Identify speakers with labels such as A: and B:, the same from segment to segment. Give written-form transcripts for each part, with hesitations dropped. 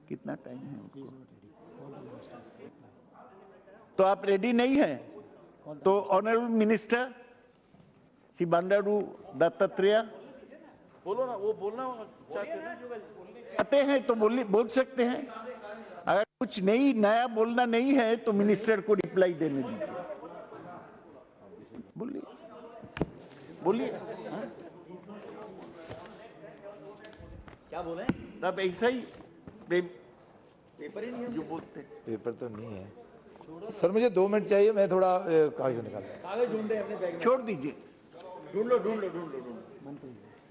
A: कितना टाइम है उनको? तो आप रेडी नहीं है तो ऑनरेबल मिनिस्टर श्री बंडारू दत्तात्रेय
B: बोलो ना, वो बोलना
A: चाहते हैं तो बोल सकते हैं। अगर कुछ नया बोलना नहीं है तो मिनिस्टर को रिप्लाई देने दीजिए। बोलिए बोलिए।
B: क्या बोले?
A: अब ऐसा ही पेपर ही नहीं है जो बोलते।
C: पेपर तो नहीं है सर, मुझे 2 मिनट चाहिए, मैं थोड़ा कागज निकाल।
B: कागज ढूंढ रहे अपने बैग में।
A: छोड़ दीजिए।
B: ढूंढ लो।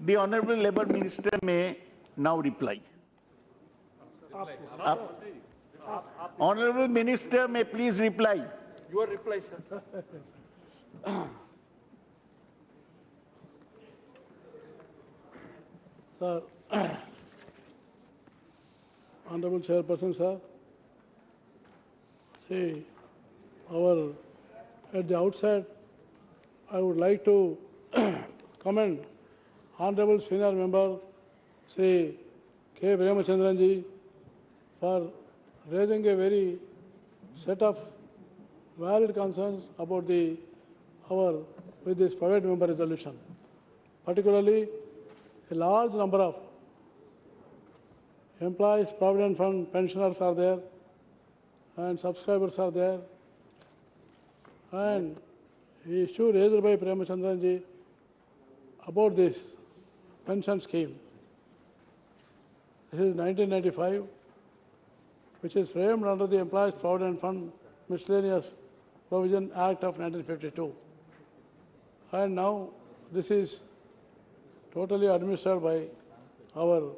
A: The Honorable Labour Minister may now reply. Honorable Minister may please reply.
B: Your reply, sir.
D: Sir, Honorable Chairperson, sir, see, at the outset, I would like to commend Honorable Senior Member Sri K. Premachandran ji for raising a very set of valid concerns about with this private member resolution. Particularly, a large number of employees, provident fund pensioners are there, and subscribers are there, and the issue raised by Premachandran ji about this pension scheme. This is 1995, which is framed under the Employees Provident Fund Miscellaneous Provision Act of 1952. And now this is totally administered by our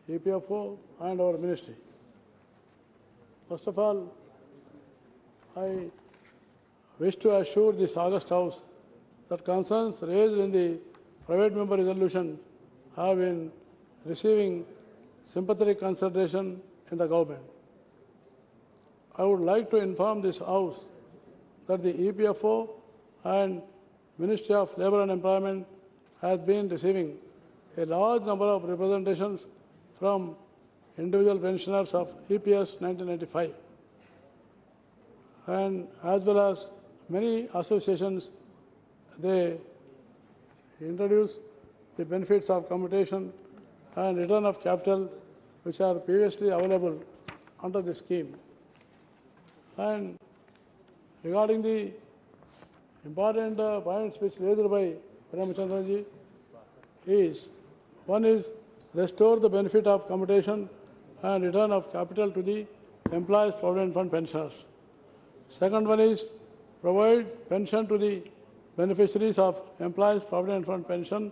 D: EPFO and our ministry. First of all, I wish to assure this August House that concerns raised in the private member resolution have been receiving sympathetic consideration in the government. I would like to inform this House that the EPFO and Ministry of Labour and Employment has been receiving a large number of representations from individual pensioners of EPS 1995, and as well as many associations. They introduce the benefits of commutation and return of capital which are previously available under the scheme. And regarding the important points which raised by Premachandran ji is, one is restore the benefit of commutation and return of capital to the Employees Provident Fund pensioners. Second one is provide pension to the beneficiaries of Employees Provident Fund pension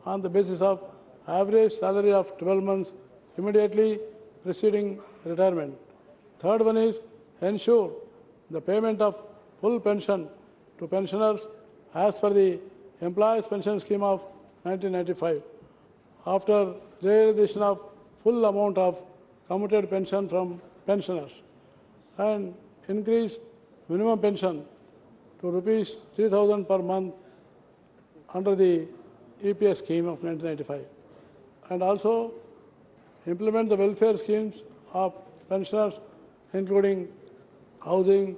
D: on the basis of average salary of 12 months immediately preceding retirement. Third one is ensure the payment of full pension to pensioners as per the Employees Pension Scheme of 1995 after realization of full amount of commuted pension from pensioners, and increase minimum pension to rupees 3,000 per month under the EPS scheme of 1995, and also implement the welfare schemes of pensioners, including housing,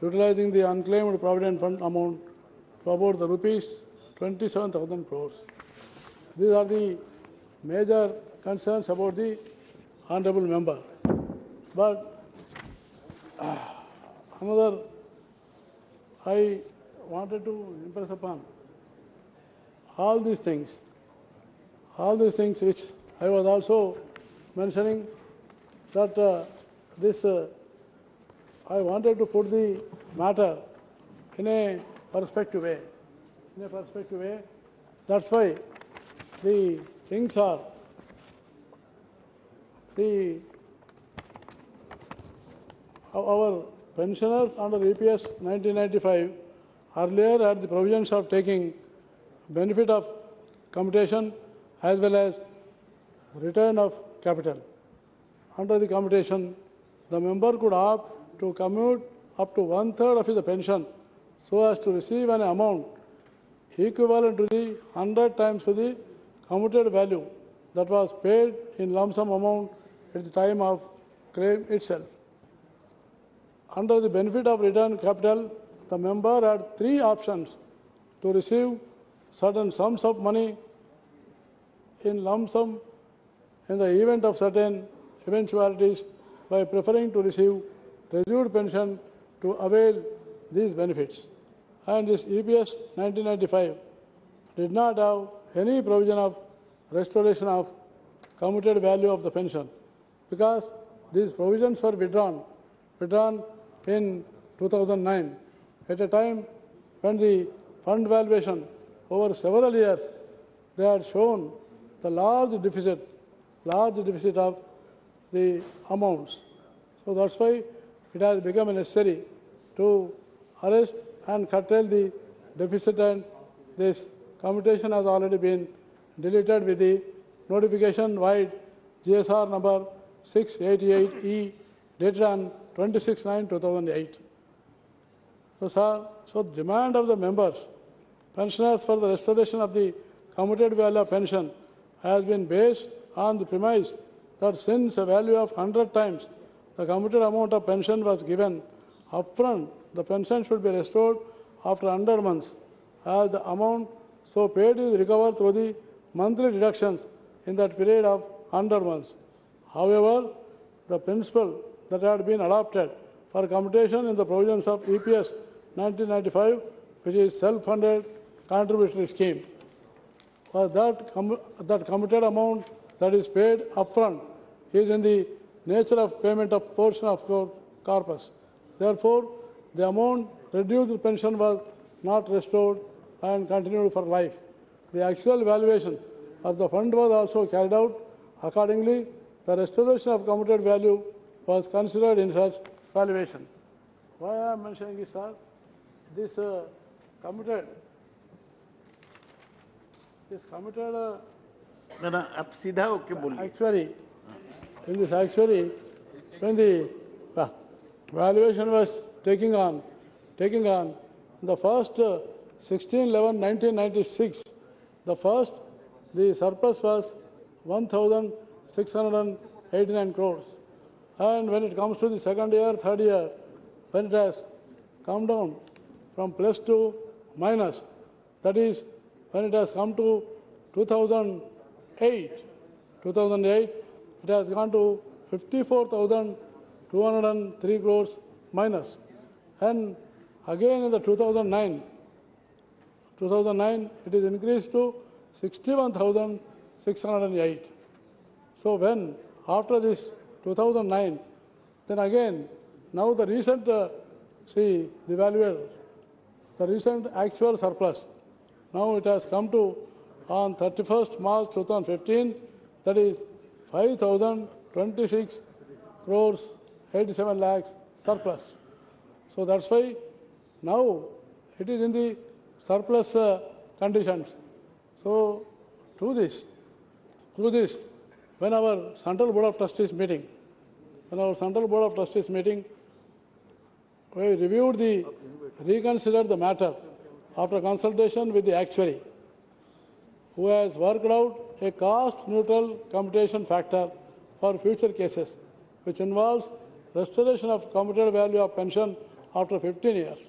D: utilizing the unclaimed provident fund amount to about the rupees 27,000 crores. These are the major concerns about the honourable member. But another I wanted to impress upon all these things which I was also mentioning, that I wanted to put the matter in a perspective way. That's why the things are, our pensioners under EPS 1995 earlier had the provisions of taking benefit of commutation as well as return of capital. Under the commutation, the member could opt to commute up to 1/3 of his pension so as to receive an amount equivalent to the 100 times to the commuted value that was paid in lump sum amount at the time of claim itself. Under the benefit of return capital, the member had three options: to receive certain sums of money in lump sum in the event of certain eventualities by preferring to receive reduced pension to avail these benefits. And this EPS 1995 did not have any provision of restoration of commuted value of the pension, because these provisions were withdrawn in 2009 at a time when the fund valuation over several years they had shown the large deficit of the amounts. So that's why it has become necessary to arrest and curtail the deficit, and this commutation has already been deleted with the notification wide GSR number 688E dated on 26/9/2008. So demand of the members, pensioners for the restoration of the commuted value of pension has been based on the premise that since a value of 100 times the commuted amount of pension was given upfront, the pension should be restored after 100 months, as the amount so paid is recovered through the monthly deductions in that period of 100 months. However, the principle that had been adopted for commutation in the provisions of EPS 1995, which is self-funded contributory scheme, was that commuted amount that is paid upfront is in the nature of payment of portion of corpus. Therefore, the amount reduced pension was not restored and continued for life. The actual valuation of the fund was also carried out. Accordingly, the restoration of commuted value was considered in such valuation. Why I am mentioning this, sir? This commuted
A: जरा आप सीधा होके बोलिए.
D: actuary, in this actuary, when the valuation was taking on the first 16/11/1996, the surplus was 1,689 crores. And when it comes to the second year, third year, when it has come down from plus to minus, that is, when it has come to 2008, it has gone to 54,203 crores minus. And again in the 2009, it is increased to 61,608. So when after this 2009, then again, now the recent, the recent actual surplus, now it has come to on 31st March 2015, that is 5,026 crores 87 lakhs surplus. So that's why now it is in the surplus conditions. So through this, when our Central Board of Trustees meeting, we reconsidered the matter after consultation with the actuary, who has worked out a cost-neutral computation factor for future cases, which involves restoration of commuted value of pension after 15 years.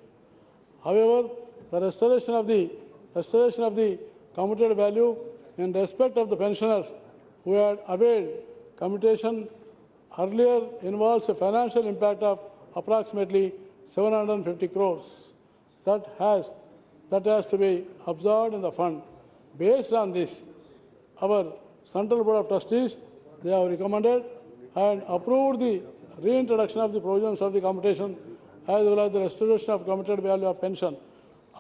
D: However, the restoration of the commuted value in respect of the pensioners who had availed commutation earlier involves a financial impact of approximately 750 crores that has to be absorbed in the fund. Based on this, our Central Board of Trustees, they have recommended and approved the reintroduction of the provisions of the commutation as well as the restoration of commuted value of pension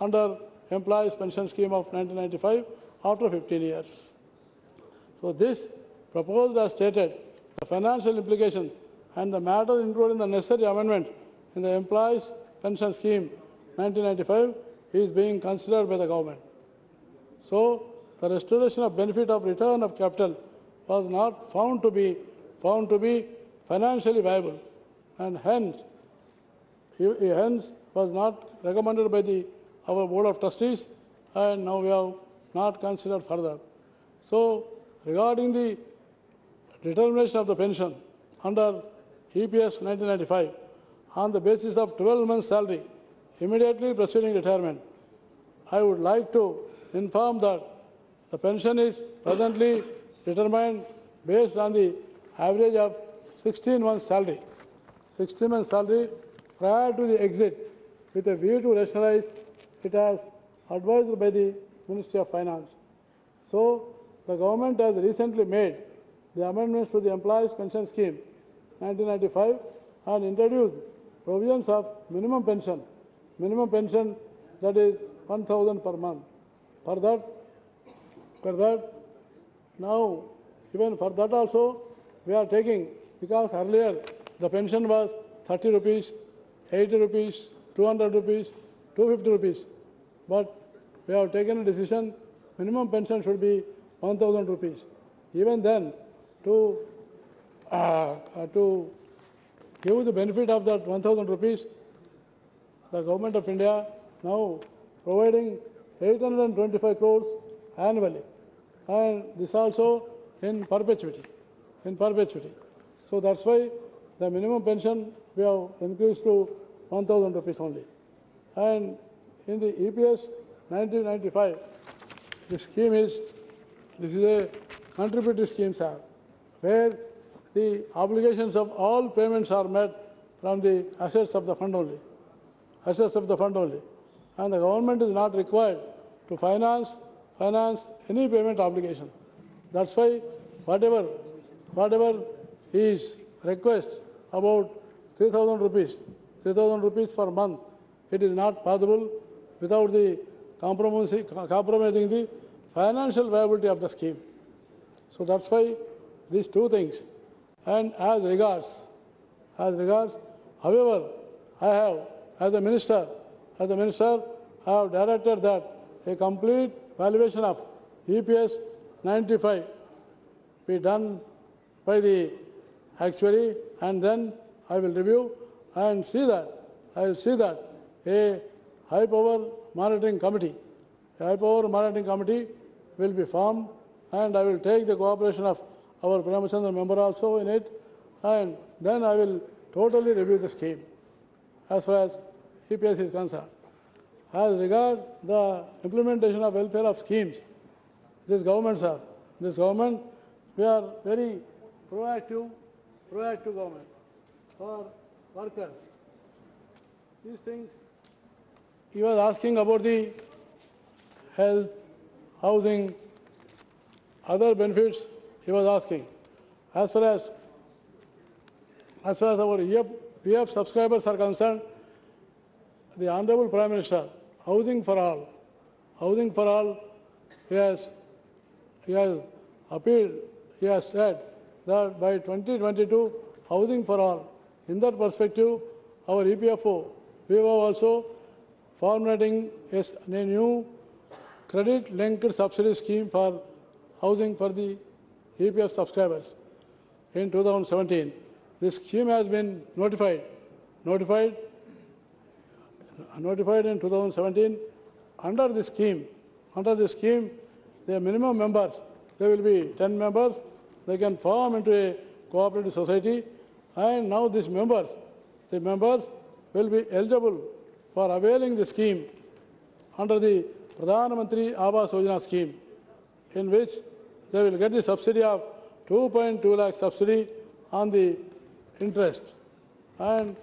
D: under Employees Pension Scheme of 1995 after 15 years. So this proposed as stated, the financial implication and the matter included in the necessary amendment in the Employees Pension Scheme 1995 is being considered by the government. So the restoration of benefit of return of capital was not found to be financially viable, and hence was not recommended by our Board of Trustees, and now we have not considered further. So regarding the determination of the pension, under EPS 1995 on the basis of 12 months' salary immediately preceding retirement. I would like to inform that the pension is presently determined based on the average of 16 months' salary. 16 months' salary prior to the exit, with a view to rationalize it as advised by the Ministry of Finance. So, the government has recently made the amendments to the Employees Pension Scheme 1995 and introduced provisions of minimum pension that is 1,000 per month. For that, now even for that also we are taking, because earlier the pension was 30 rupees, 80 rupees, 200 rupees, 250 rupees. But we have taken a decision, minimum pension should be 1,000 rupees. Even then, to give the benefit of that 1,000 rupees, the Government of India now providing 825 crores annually, and this also in perpetuity. So that's why the minimum pension we have increased to 1,000 rupees only. And in the EPS 1995, this is a contributory scheme, sir, where the obligations of all payments are met from the assets of the fund only. And the government is not required to finance any payment obligation. That's why whatever is request about 3,000 rupees per month, it is not possible without the compromising the financial viability of the scheme. So that's why these two things. And as regards, however, I have, as a minister, I have directed that a complete valuation of EPS 95 be done by the actuary, and then I will review and I will see that a high power monitoring committee will be formed, and I will take the cooperation of our Pramachandra member also in it, and then I will totally review the scheme as far as EPS is concerned. As regards the implementation of welfare of schemes, this government, we are very proactive government for workers. These things, he was asking about the health, housing, other benefits he was asking. As far as our PF subscribers are concerned, the Honorable Prime Minister, Housing for All, he has appealed, he has said that by 2022, Housing for All. In that perspective, our EPFO, we have also formulating a new credit-linked subsidy scheme for housing for the EPF subscribers in 2017. This scheme has been notified in 2017. Under the scheme, the minimum members, there will be 10 members. They can form into a cooperative society, and now the members will be eligible for availing the scheme under the Pradhan Mantri Awas Yojana scheme, in which they will get the subsidy of 2.2 lakh subsidy on the interest, and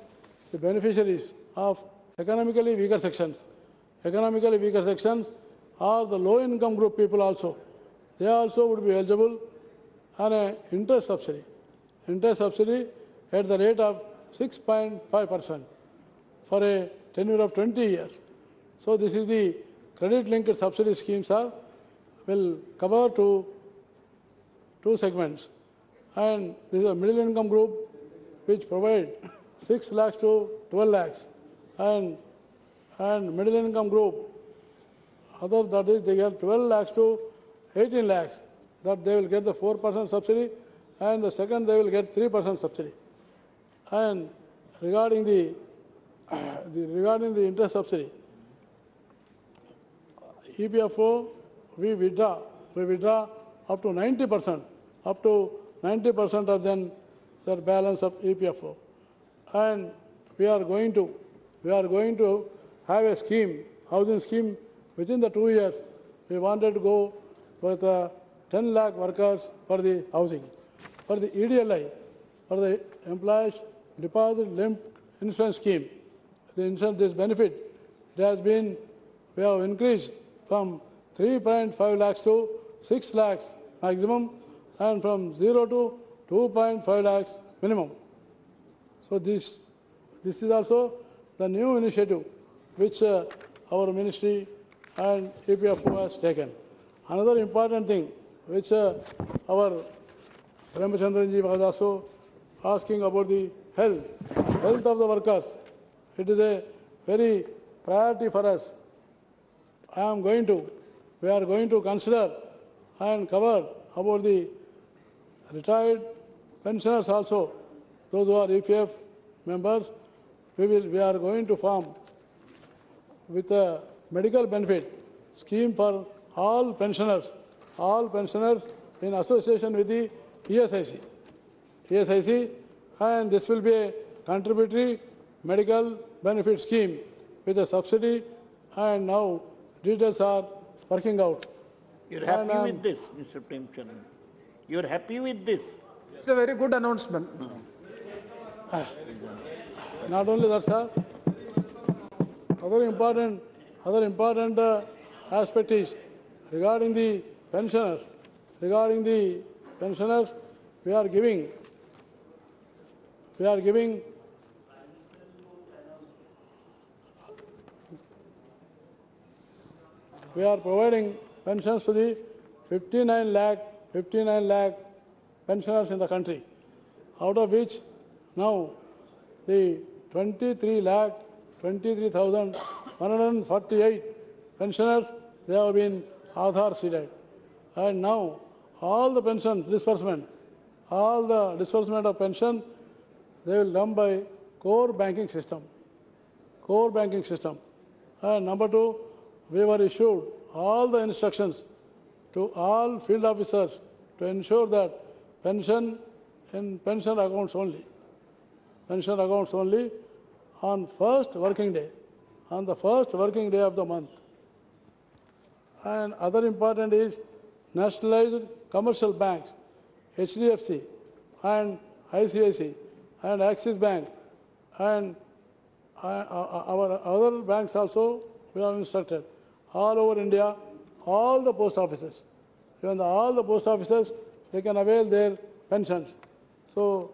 D: the beneficiaries of economically weaker sections are the low income group people also. They also would be eligible on an interest subsidy at the rate of 6.5% for a tenure of 20 years. So this is the credit-linked subsidy scheme, sir, will cover two segments. And this is a middle income group which provide 6 lakhs to 12 lakhs. And middle income group, other that is they get 12 lakhs to 18 lakhs, that they will get the 4% subsidy, and the second they will get 3% subsidy. And regarding the interest subsidy, EPFO, we withdraw up to 90% of then the balance of EPFO. And we are going to have a scheme, housing scheme, within the 2 years. We wanted to go with 10 lakh workers for the housing. For the EDLI, for the Employees Deposit Linked Insurance Scheme, this benefit, it has been, we have increased from 3.5 lakhs to 6 lakhs maximum, and from 0 to 2.5 lakhs minimum. So this is also the new initiative which our ministry and EPFO has taken. Another important thing which our Ramachandranji was also asking about the health of the workers. It is a very priority for us. We are going to consider and cover about the retired pensioners also, those who are EPF members. We are going to form with a medical benefit scheme for all pensioners in association with the ESIC, and this will be a contributory medical benefit scheme with a subsidy, and now details are working out.
A: You're happy with this, Mr. Premchand? You're happy with this?
E: It's a very good announcement.
D: Not only that, sir. Other important aspect is regarding the pensioners. Regarding the pensioners, we are providing pensions to the 59 lakh pensioners in the country, out of which now the 23,148 pensioners, they have been Aadhaar seeded. And now all the pension disbursement, all the disbursement of pension, they will done by core banking system. And number two, we were issued all the instructions to all field officers to ensure that pension in pension accounts only on first working day, of the month. And other important is nationalized commercial banks, HDFC and ICICI and Axis Bank, and our other banks also we have instructed all over India, all the post offices, all the post offices, they can avail their pensions. So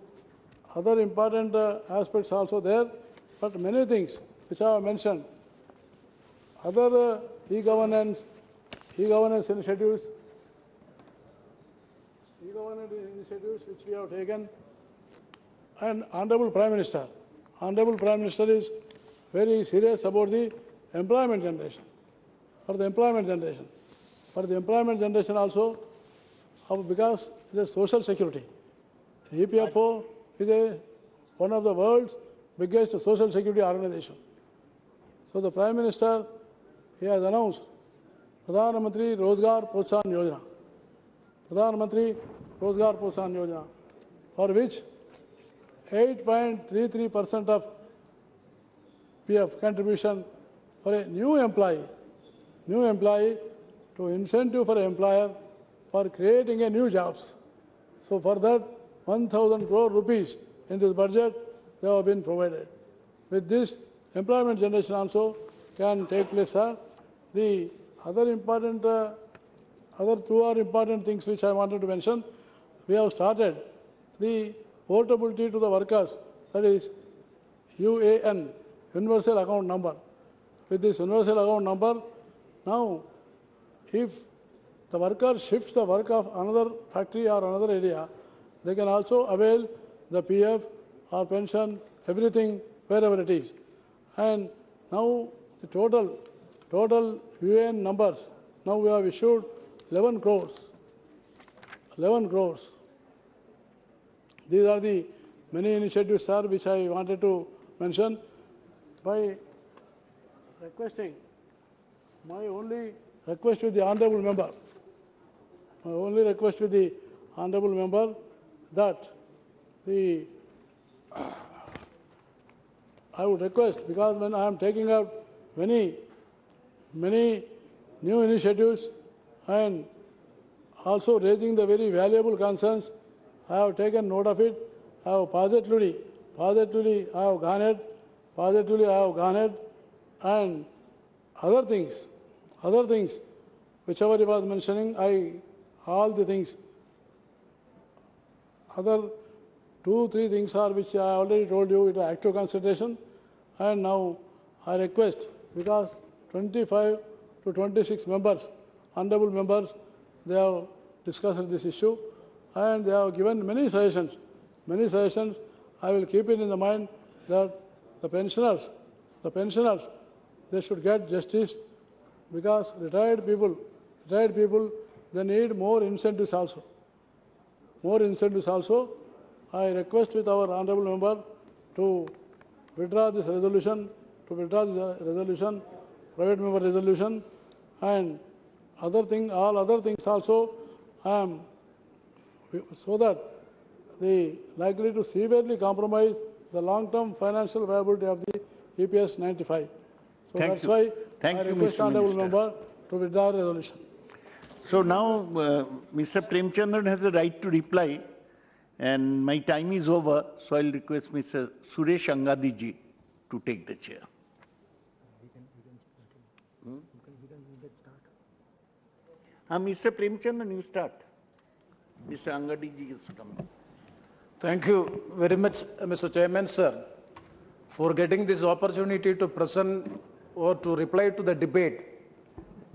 D: other important aspects also there, but many things which I have mentioned. Other e-governance initiatives which we have taken, and Honorable Prime Minister is very serious about the employment generation. For the employment generation also, because it is social security. The EPFO is one of the world's biggest social security organization. So the Prime Minister, he has announced Pradhan Mantri Rozgar Protsahan Yojana, for which 8.33% of PF contribution for a new employee to incentive for an employer for creating a new jobs. So for that, 1,000 crore rupees in this budget, they have been provided. With this, employment generation also can take place, sir. The other two are important things which I wanted to mention. We have started the portability to the workers, that is UAN, Universal Account Number. With this Universal Account Number, now if the worker shifts the work of another factory or another area, they can also avail the PF or pension, everything wherever it is. And now the total UN numbers, now we have issued 11 crores. These are the many initiatives, sir, which I wanted to mention. By requesting, my only request with the honourable member, that I would request, because when I am taking up many new initiatives and also raising the very valuable concerns, I have taken note of it. I have positively I have garnered, and other things, whichever he was mentioning, all the things, other 2-3 things are which I already told you, it is active consideration, and now I request, because 25 to 26 members, honorable members, they have discussed this issue, and they have given many suggestions. I will keep it in the mind that the pensioners, they should get justice, because retired people, they need more incentives also. I request with our honorable member to withdraw this resolution, private member resolution, and all other things also, so that they likely to severely compromise the long-term financial viability of the EPS 95. So that's why I request honorable member to withdraw resolution.
A: So now Mr. Premchandran has the right to reply, and my time is over, so I'll request Mr. Suresh Angadi ji to take the chair. Mr. Premchandran, you start. Mr. Angadi ji is coming.
E: Thank you very much, Mr. Chairman, sir, for getting this opportunity to present or to reply to the debate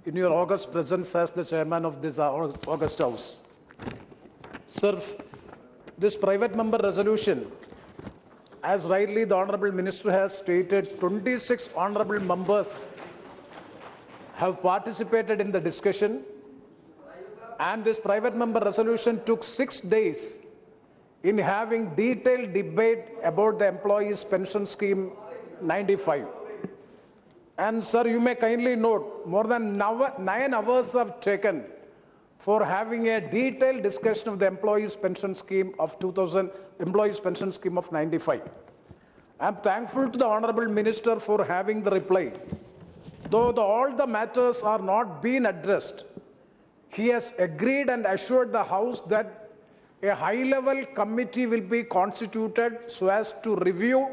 E: in your august presence as the chairman of this August House. Sir, this private member resolution, as rightly the Honorable Minister has stated, 26 honorable members have participated in the discussion, and this private member resolution took 6 days in having detailed debate about the Employees Pension Scheme 95. And sir, you may kindly note, more than 9 hours have taken for having a detailed discussion of the Employees Pension Scheme of 95. I am thankful to the Honorable Minister for having the reply. Though all the matters are not being addressed, he has agreed and assured the House that a high-level committee will be constituted so as to review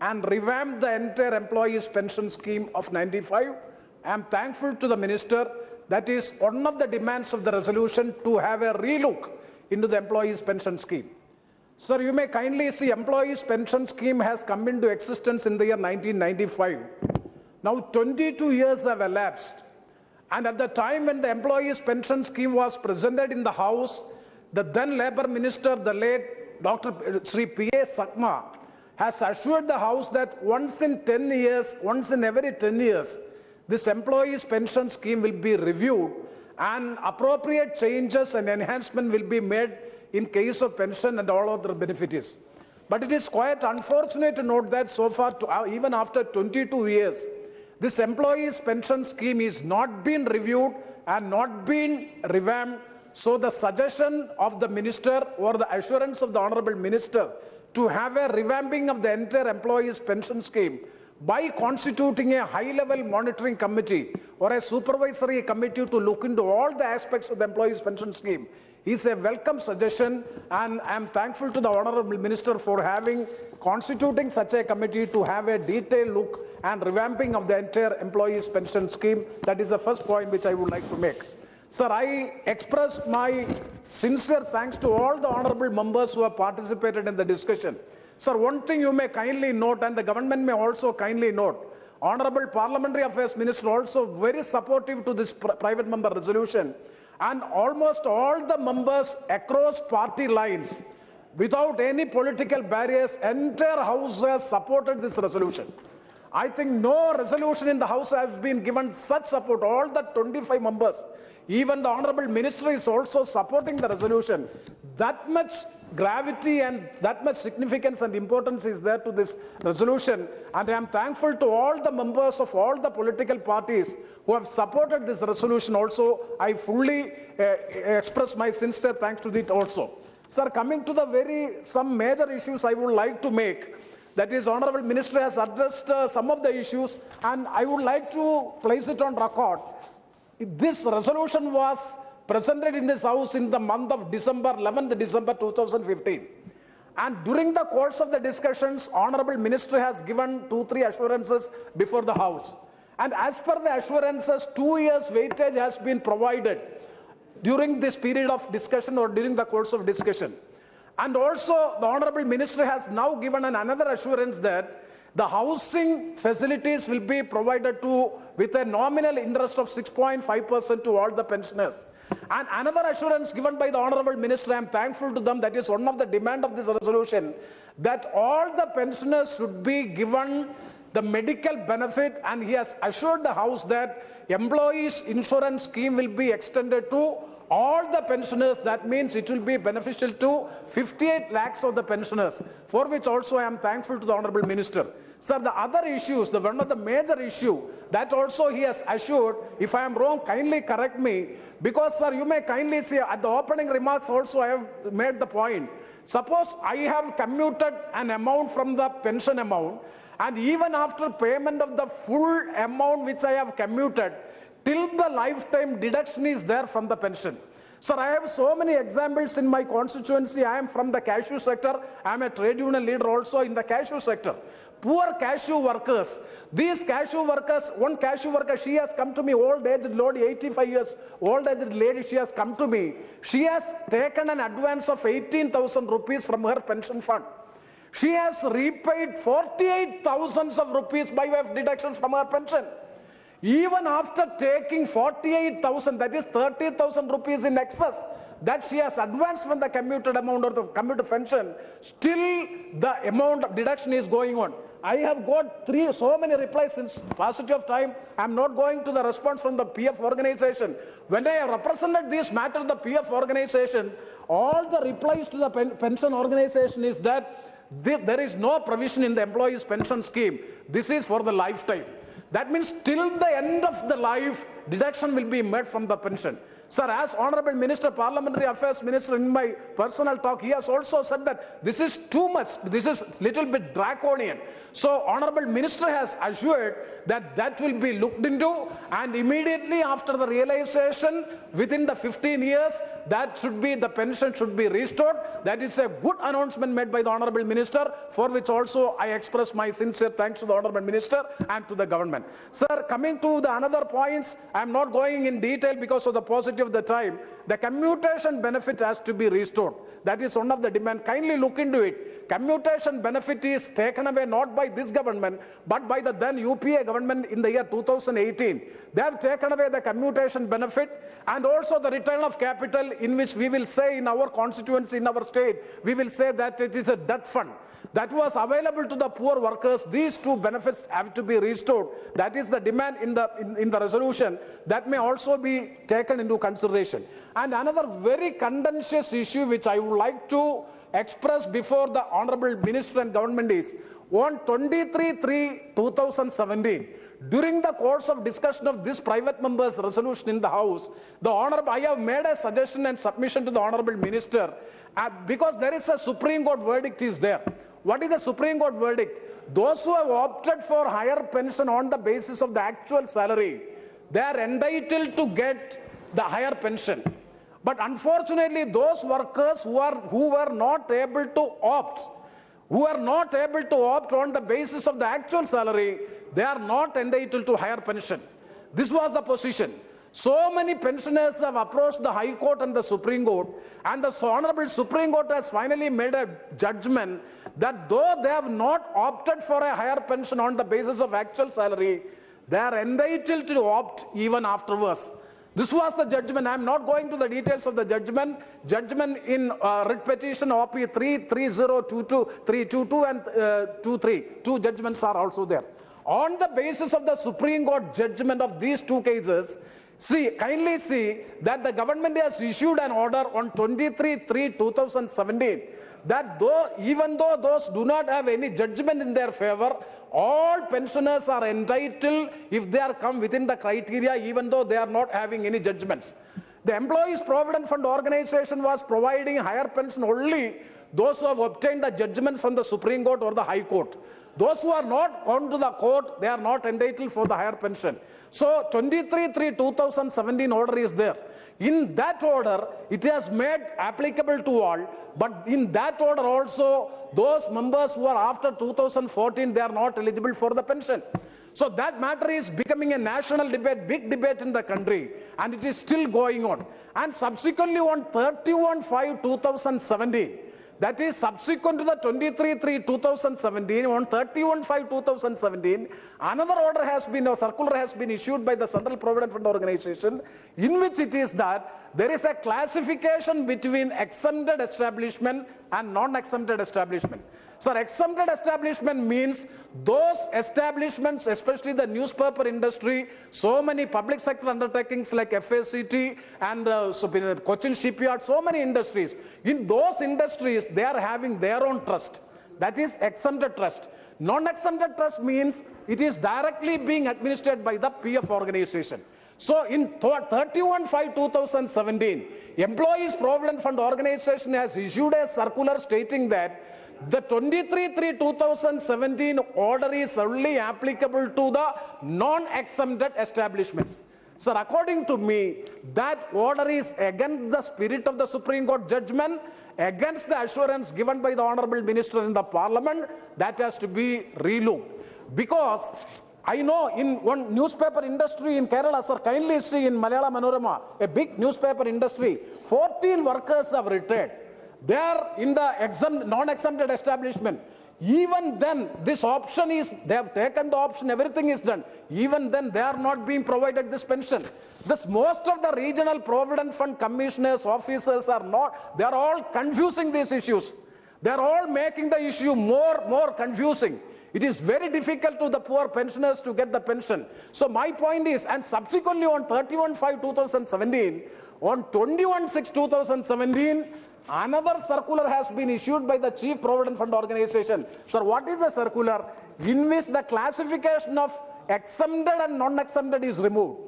E: and revamp the entire Employees Pension Scheme of 95. I am thankful to the Minister. That is one of the demands of the resolution, to have a relook into the Employees Pension Scheme. Sir, you may kindly see Employees Pension Scheme has come into existence in the year 1995. Now 22 years have elapsed. And at the time when the Employees Pension Scheme was presented in the House, the then Labour Minister, the late Dr. Sri P.A. Sakma, has assured the House that once in every 10 years, this Employees Pension Scheme will be reviewed and appropriate changes and enhancement will be made in case of pension and all other benefits. But it is quite unfortunate to note that so far, even after 22 years, this Employees Pension Scheme is not being reviewed and not being revamped. So the suggestion of the Minister, or the assurance of the Honourable Minister, to have a revamping of the entire Employees Pension Scheme by constituting a high-level monitoring committee or a supervisory committee to look into all the aspects of the Employees Pension Scheme is a welcome suggestion, and I am thankful to the Honourable Minister for constituting such a committee to have a detailed look and revamping of the entire Employees Pension Scheme. That is the first point which I would like to make. Sir, I express my sincere thanks to all the honourable members who have participated in the discussion. Sir, one thing you may kindly note, and the government may also kindly note, Honourable Parliamentary Affairs Minister also very supportive to this private member resolution, and almost all the members across party lines, without any political barriers, entire House has supported this resolution. I think no resolution in the House has been given such support. All the 25 members, even the Honourable Minister is also supporting the resolution. That much gravity and that much significance and importance is there to this resolution. And I am thankful to all the members of all the political parties who have supported this resolution also. I fully express my sincere thanks to it also. Sir, coming to the some major issues I would like to make, that is, Honorable Minister has addressed some of the issues, and I would like to place it on record. This resolution was presented in this House in the month of December, 11th December 2015. And during the course of the discussions, Honorable Minister has given 2-3 assurances before the House. And as per the assurances, 2 years weightage has been provided during this period of discussion or during the course of discussion. And also, the Honorable Minister has now given another assurance that the housing facilities will be provided with a nominal interest of 6.5% to all the pensioners. And another assurance given by the Honorable Minister, I am thankful to them, that is one of the demand of this resolution, that all the pensioners should be given the medical benefit, and he has assured the House that employees insurance scheme will be extended to all the pensioners. That means it will be beneficial to 58 lakhs of the pensioners, for which also I am thankful to the Honorable Minister. Sir, the other issues, one of the major issue, that also he has assured, if I am wrong, kindly correct me, because sir, you may kindly see, at the opening remarks also I have made the point. Suppose I have commuted an amount from the pension amount, and even after payment of the full amount which I have commuted, till the lifetime deduction is there from the pension. Sir, I have so many examples in my constituency. I am from the cashew sector. I am a trade union leader also in the cashew sector. Poor cashew workers. These cashew workers, one cashew worker, she has come to me, old age lady, 85 years, old age lady, she has come to me. She has taken an advance of 18,000 rupees from her pension fund. She has repaid 48,000 of rupees by way of deductions from her pension. Even after taking 48,000, that is 30,000 rupees in excess, that she has advanced from the commuted amount or the commuted pension, still the amount of deduction is going on. I have got so many replies since paucity of time. I am not going to the response from the PF organization. When I represented this matter, the PF organization, all the replies to the pension organization is that there is no provision in the employees' pension scheme. This is for the lifetime. That means till the end of the life, deduction will be made from the pension. Sir, as Honorable Minister, Parliamentary Affairs Minister, in my personal talk, he has also said that this is too much, this is a little bit draconian. So, Honorable Minister has assured that that will be looked into, and immediately after the realization, within the 15 years, that should be, the pension should be restored. That is a good announcement made by the Honorable Minister, for which also I express my sincere thanks to the Honorable Minister and to the government. Sir, coming to the another points, I am not going in detail because of the paucity of the time. The commutation benefit has to be restored. That is one of the demand. Kindly look into it. Commutation benefit is taken away not by this government, but by the then UPA government in the year 2018. They have taken away the commutation benefit and also the return of capital, in which we will say in our constituency, in our state, we will say that it is a debt fund that was available to the poor workers. These two benefits have to be restored. That is the demand in the resolution. That may also be taken into consideration. And another very contentious issue which I would like to express before the Honorable Minister and Government is, on 23/3/2017, during the course of discussion of this private member's resolution in the House, I have made a suggestion and submission to the Honorable Minister, because there is a Supreme Court verdict is there. What is the Supreme Court verdict? Those who have opted for higher pension on the basis of the actual salary, they are entitled to get the higher pension. But unfortunately, those workers who were not able to opt, on the basis of the actual salary, they are not entitled to higher pension. This was the position. So many pensioners have approached the High Court and the Supreme Court, and the Honorable Supreme Court has finally made a judgment that though they have not opted for a higher pension on the basis of actual salary, they are entitled to opt even afterwards. This was the judgment. I am not going to the details of the judgment. Judgment in writ petition OP 33022, 322 and 23. Two judgments are also there. On the basis of the Supreme Court judgment of these two cases, kindly see that the government has issued an order on 23/3/2017 that even though those do not have any judgment in their favor, all pensioners are entitled if they are come within the criteria, even though they are not having any judgments. The Employees Provident Fund Organization was providing higher pension only those who have obtained the judgment from the Supreme Court or the High Court. Those who are not gone to the court, they are not entitled for the higher pension. So 23/3/2017 order is there. In that order, it has made applicable to all, but in that order also, those members who are after 2014, they are not eligible for the pension. So that matter is becoming a national debate, big debate in the country, and it is still going on. And subsequently on 31/5/2017, that is subsequent to the 23/3/2017, on 31/5/2017, another order has been, a circular has been issued by the Central Provident Fund Organization, in which it is that there is a classification between exempted establishment and non-exempted establishment. So exempted establishment means those establishments, especially the newspaper industry, so many public sector undertakings like FACT and Cochin Shipyard, so many industries. In those industries, they are having their own trust. That is exempted trust. Non-exempted trust means it is directly being administered by the PF organization. So in 31/5/2017, Employees Provident Fund Organization has issued a circular stating that the 23/3/2017 order is only applicable to the non-exempted establishments. Sir, according to me, that order is against the spirit of the Supreme Court judgment, against the assurance given by the Honorable Minister in the Parliament. That has to be relooked. Because I know in one newspaper industry in Kerala, sir, kindly see in Malayalam Manorama, a big newspaper industry, 14 workers have retired. They are in the non-exempted establishment. Even then, this option is, they have taken the option, everything is done. Even then, they are not being provided this pension. Most of the regional provident fund commissioners, officers are not, they are all confusing these issues. They are all making the issue more confusing. It is very difficult to the poor pensioners to get the pension. So my point is, and subsequently on 31/5/2017, on 21/6/2017, another circular has been issued by the Chief Provident Fund Organization. Sir, what is the circular? In which the classification of exempted and non-exempted is removed.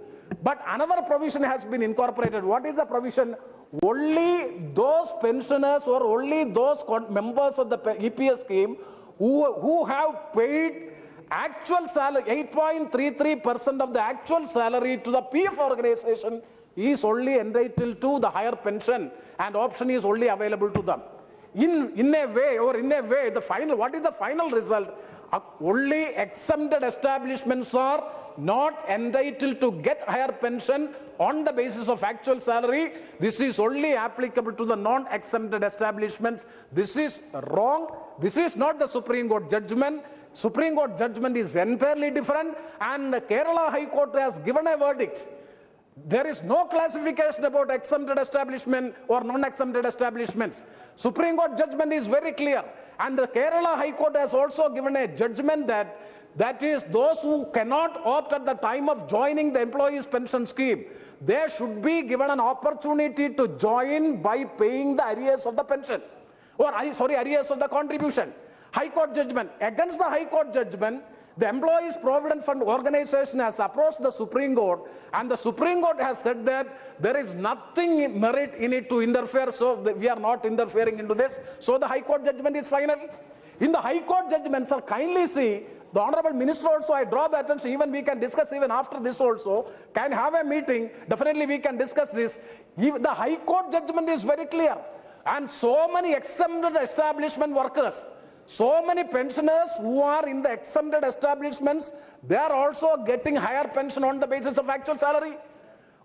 E: But another provision has been incorporated. What is the provision? Only those pensioners or only those members of the EPS scheme who have paid actual salary, 8.33% of the actual salary to the PF organization is only entitled to the higher pension, and option is only available to them. In a way, the final, what is the final result? Only exempted establishments are not entitled to get higher pension on the basis of actual salary. This is only applicable to the non-exempted establishments. This is wrong. This is not the Supreme Court judgment. Supreme Court judgment is entirely different, and the Kerala High Court has given a verdict. There is no classification about exempted establishment or non-exempted establishments. Supreme Court judgment is very clear, and the Kerala High Court has also given a judgment that is those who cannot opt at the time of joining the employees pension scheme, they should be given an opportunity to join by paying the arrears of the pension, or arrears of the contribution. High Court judgment. Against the High Court judgment, the Employees Provident Fund Organization has approached the Supreme Court, and the Supreme Court has said that there is nothing merit in it to interfere, so we are not interfering into this. So the High Court judgment is final. In the High Court judgment, sir, kindly see, the Honorable Minister also, I draw the attention, even we can discuss even after this also, can have a meeting, definitely we can discuss this. The High Court judgment is very clear, and so many exempted establishment workers, so many pensioners who are in the exempted establishments, they are also getting higher pension on the basis of actual salary.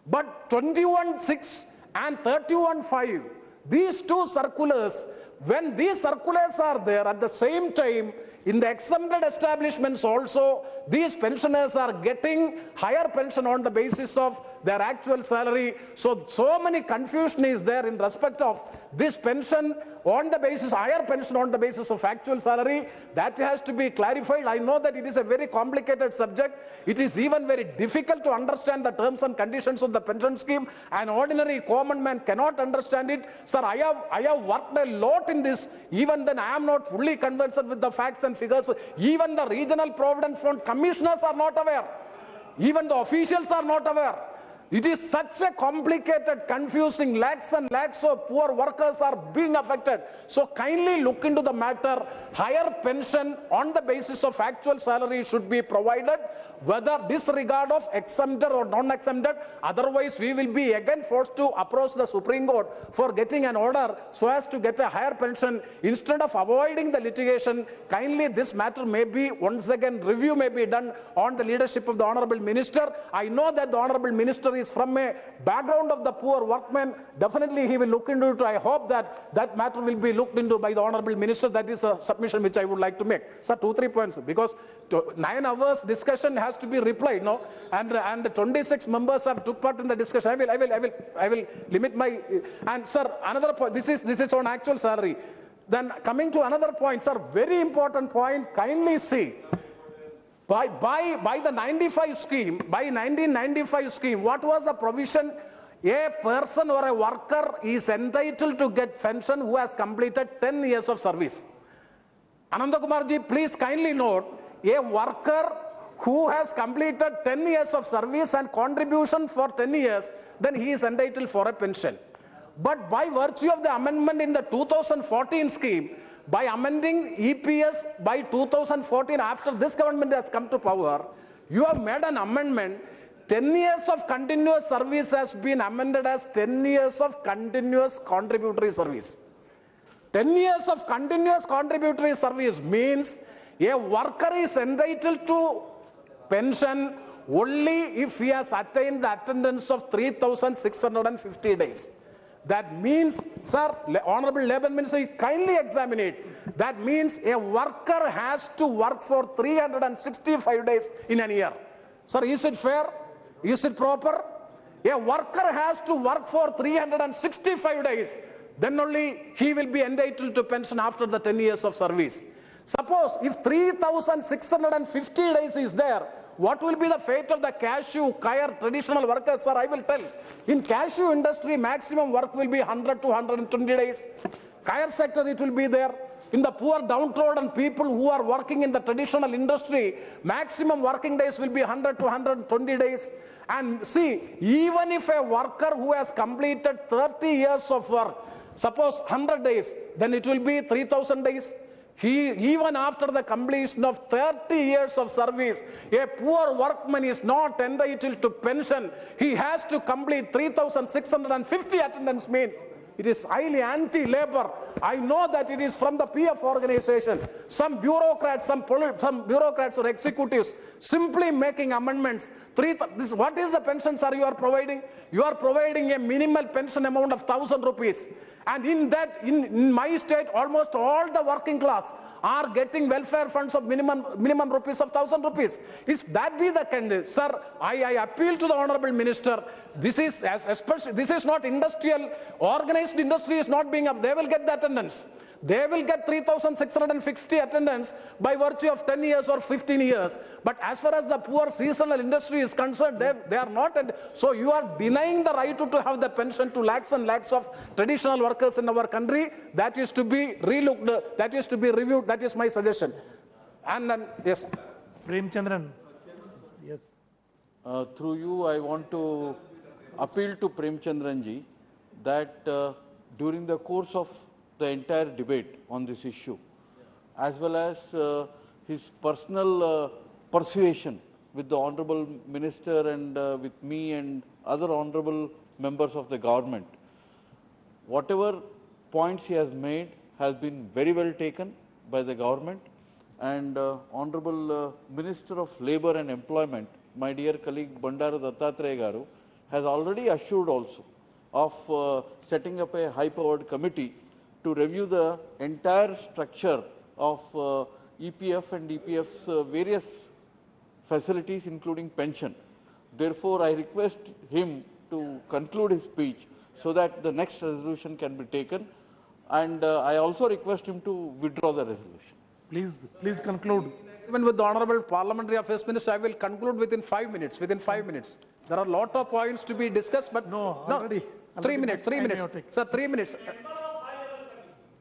E: But 21/6 and 31/5, these two circulars, when these circulars are there, at the same time, in the exempted establishments also, these pensioners are getting higher pension on the basis of their actual salary. So many confusion is there in respect of this pension on the basis, higher pension on the basis of actual salary. That has to be clarified. I know that it is a very complicated subject. It is even very difficult to understand the terms and conditions of the pension scheme. An ordinary common man cannot understand it. Sir, I have worked a lot in this. Even then, I am not fully conversant with the facts and figures. Even the regional provident fund commissioners are not aware. Even the officials are not aware. It is such a complicated, confusing, lakhs and lakhs of poor workers are being affected. So kindly look into the matter. Higher pension on the basis of actual salary should be provided, whether disregard of exempted or non-exempted. Otherwise, we will be again forced to approach the Supreme Court for getting an order so as to get a higher pension. Instead of avoiding the litigation, kindly this matter may be once again review may be done on the leadership of the Honorable Minister. I know that the Honorable Minister is from a background of the poor workmen. Definitely he will look into it. I hope that that matter will be looked into by the Honorable Minister. That is a submission which I would like to make. Sir, 2-3 points, because 9 hours discussion has to be replied, no? And 26 members have took part in the discussion. I will limit my, and sir, another point, this is on actual salary. Then coming to another point, sir, very important point, kindly see. By the 95 scheme, by 1995 scheme, what was the provision? A person or a worker is entitled to get pension who has completed 10 years of service. Ananda Kumarji, please kindly note, a worker who has completed 10 years of service and contribution for 10 years, then he is entitled for a pension. But by virtue of the amendment in the 2014 scheme, by amending EPS by 2014, after this government has come to power, you have made an amendment. 10 years of continuous service has been amended as 10 years of continuous contributory service. 10 years of continuous contributory service means a worker is entitled to pension only if he has attained the attendance of 3,650 days. That means, sir, Honorable Labour Minister, you kindly examine it. That means a worker has to work for 365 days in a year. Sir, is it fair? Is it proper? A worker has to work for 365 days. Then only he will be entitled to pension after the 10 years of service. Suppose if 3,650 days is there, what will be the fate of the cashew, kaya, traditional workers, sir? I will tell. In cashew industry, maximum work will be 100 to 120 days. Kaya sector, it will be there. In the poor downtrodden people who are working in the traditional industry, maximum working days will be 100 to 120 days. And see, even if a worker who has completed 30 years of work, suppose 100 days, then it will be 3,000 days. Even after the completion of 30 years of service, a poor workman is not entitled to pension. He has to complete 3,650 attendance means. It is highly anti-labor. I know that it is from the PF organization. Some bureaucrats, some bureaucrats or executives simply making amendments. What is the pension, sir, you are providing? You are providing a minimal pension amount of 1,000 rupees. And in that, in my state, almost all the working class are getting welfare funds of minimum rupees of 1,000 rupees. Is that be the candidate? Sir, I appeal to the Honorable Minister. This is not industrial, organized industry is not being up. They will get the attendance. They will get 3,650 attendance by virtue of 10 years or 15 years. But as far as the poor seasonal industry is concerned, they are not. So you are denying the right to have the pension to lakhs and lakhs of traditional workers in our country. That is to be relooked, that is to be reviewed. That is my suggestion. And then, yes.
F: Premchandran. Yes.
G: Through you, I want to appeal to Premchandran ji that during the course of the entire debate on this issue, as well as his personal persuasion with the Honorable Minister and with me and other honorable members of the government, whatever points he has made has been very well taken by the government, and Honorable Minister of Labour and Employment, my dear colleague Bandaru Dattatreya garu, has already assured also of setting up a high-powered committee to review the entire structure of EPF and EPF's various facilities, including pension. Therefore, I request him to conclude his speech so that the next resolution can be taken. And I also request him to withdraw the resolution.
F: Please conclude.
E: Even with the Honorable Parliamentary Affairs Minister, I will conclude within 5 minutes. Within 5 minutes. There are a lot of points to be discussed, but
F: already
E: 3 minutes. 3 minutes. Sir, 3 minutes.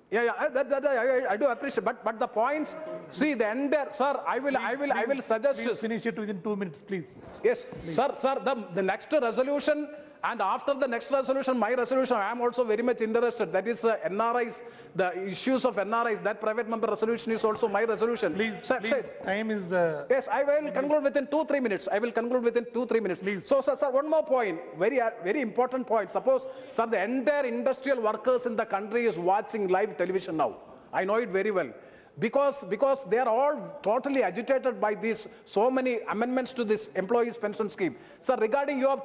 E: Yeah, I do appreciate, but the points, See, the entire, sir, I will suggest.
F: Please finish it within 2 minutes, please.
E: Yes, sir, the next resolution, and after the next resolution, my resolution, I am also very much interested. That is NRIs, the issues of NRIs, that private member resolution is also my resolution.
F: Please,
E: Sir,
F: please, time is...
E: yes, I will conclude within 2-3 minutes. I will conclude within 2-3 minutes.
F: Please.
E: So, sir, one more point, very important point. Suppose, sir, the entire industrial workers in the country is watching live television now. I know it very well. Because they are all totally agitated by these so many amendments to this employees pension scheme. Sir, regarding you have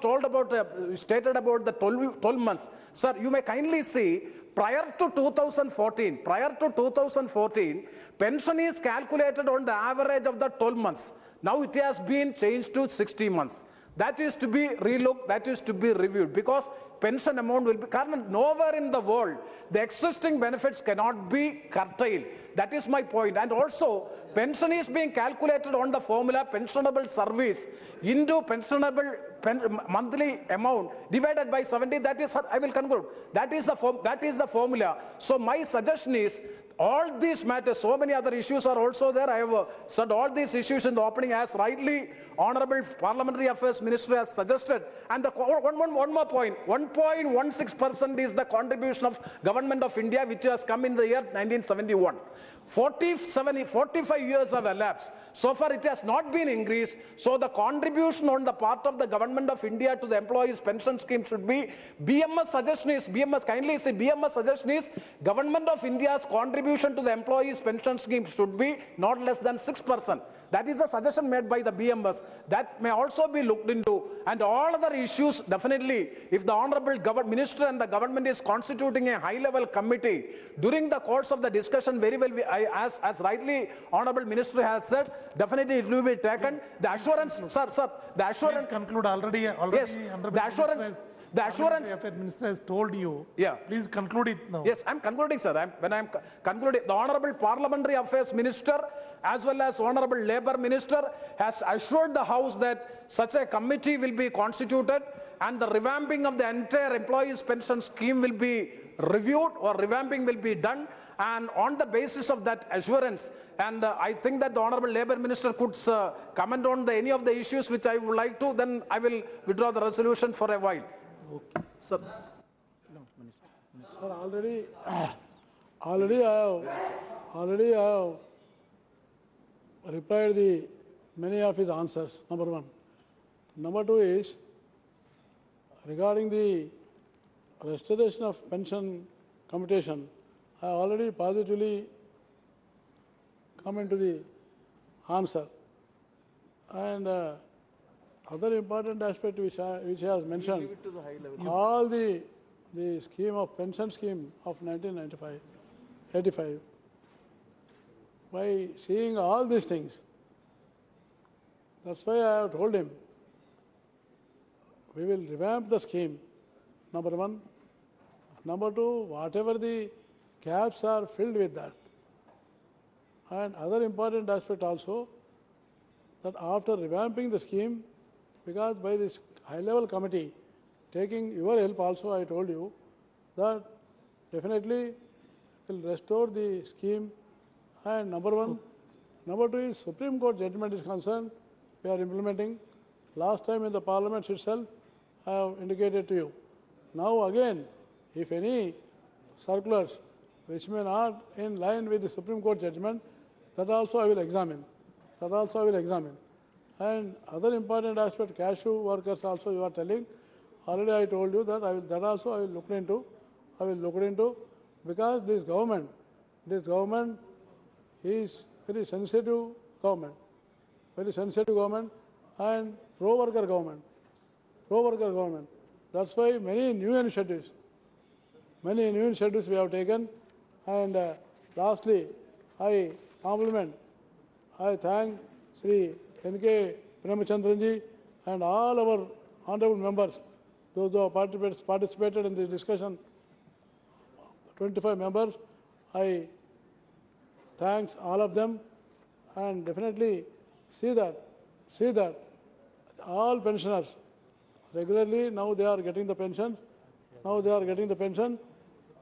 E: stated about the 12 months. Sir, you may kindly see, prior to 2014, pension is calculated on the average of the 12 months. Now it has been changed to 60 months. That is to be relooked, that is to be reviewed, because pension amount will be, nowhere in the world the existing benefits cannot be curtailed. That is my point. And also, pension is being calculated on the formula pensionable service into pensionable monthly amount divided by 70. That is, I will conclude. That is the formula. So my suggestion is, all these matters, so many other issues are also there. I have said all these issues in the opening, as rightly Honorable Parliamentary Affairs Minister has suggested. And one more point, 1.16% is the contribution of Government of India, which has come in the year 1971. 45 years have elapsed. So far it has not been increased. So the contribution on the part of the Government of India to the employees pension scheme should be, BMS suggestion is, kindly say, BMS suggestion is, Government of India's contribution to the employees pension scheme should be not less than 6%. That is a suggestion made by the BMS. That may also be looked into. And all other issues, definitely, if the Honorable Minister and the government is constituting a high-level committee, during the course of the discussion, very well, as rightly Honorable Minister has said, definitely it will be taken. The assurance, sir, the assurance...
F: Please conclude already.
E: Yes, the assurance... The assurance...
F: The Minister has told you.
E: Yeah.
F: Please conclude it now.
E: Yes, I'm concluding, sir. When I'm concluding, the Honorable Parliamentary Affairs Minister as well as Honorable Labour Minister has assured the House that such a committee will be constituted and the revamping of the entire employees pension scheme will be reviewed, or revamping will be done. And on the basis of that assurance, and I think that the Honorable Labour Minister could comment on any of the issues which I would like to, then I will withdraw the resolution for a while.
F: Okay.
E: Sir.
D: Sir, already I have replied many of his answers, number one. Number two is, regarding the restoration of pension commutation, I already positively come into the answer. And other important aspect which he has mentioned, all the scheme of pension scheme of 1985, by seeing all these things, that's why I have told him, we will revamp the scheme, number one. Number two, whatever the gaps are filled with that. And other important aspect also, that after revamping the scheme, because by this high-level committee, taking your help also, I told you, that definitely will restore the scheme. And number one. Number two is Supreme Court judgment is concerned, we are implementing. Last time in the Parliament itself, I have indicated to you. Now again, if any circulars which may not in line with the Supreme Court judgment, that also I will examine. And other important aspect, cashew workers also you are telling. Already I told you that I will look into, because this government is very sensitive government, and pro-worker government. That's why many new initiatives we have taken. And lastly, I thank Sri N.K. Premachandranji and all our honorable members, those who have participated in this discussion, 25 members. I thanks all of them, and definitely see that all pensioners regularly now they are getting the pension.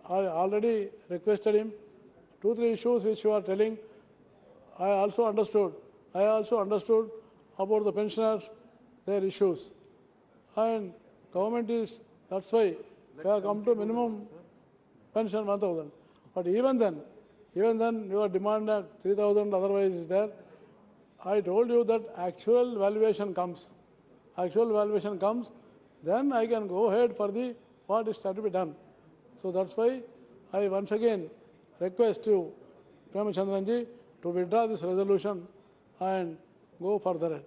D: I already requested him 2-3 issues which you are telling. I also understood about the pensioners, their issues. And government is, that's why we have come to minimum pension 1,000. But even then, your demand at 3,000 otherwise is there. I told you that actual valuation comes, then I can go ahead for the what is to be done. So that's why I once again request you, Premachandranji, to withdraw this resolution and go further.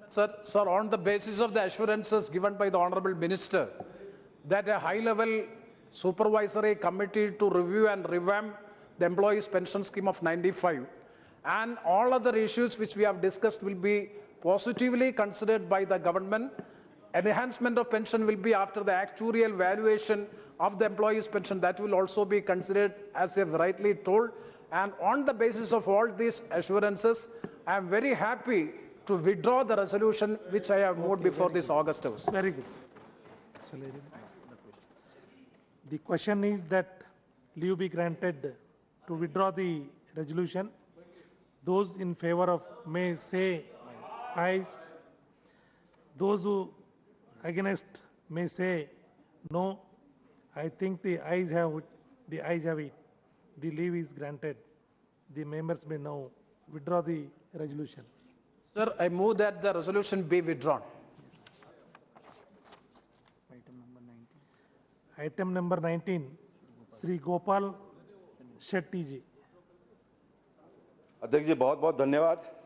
E: Sir, on the basis of the assurances given by the Honorable Minister that a high-level supervisory committee to review and revamp the employees' pension scheme of 95 and all other issues which we have discussed will be positively considered by the government. Enhancement of pension will be after the actuarial valuation of the employees' pension. That will also be considered, as you have rightly told. And on the basis of all these assurances, I am very happy to withdraw the resolution which I have moved before this August House.
F: Very good. The question is that leave be granted to withdraw the resolution. Those in favor of may say ayes. Those who against may say no. I think the ayes have it. The leave is granted. The members may now withdraw the resolution.
E: Sir, I move that the resolution be withdrawn.
F: Item number 19, Sri Gopal Shetty ji.
H: अध्यक्ष जी बहुत बहुत धन्यवाद।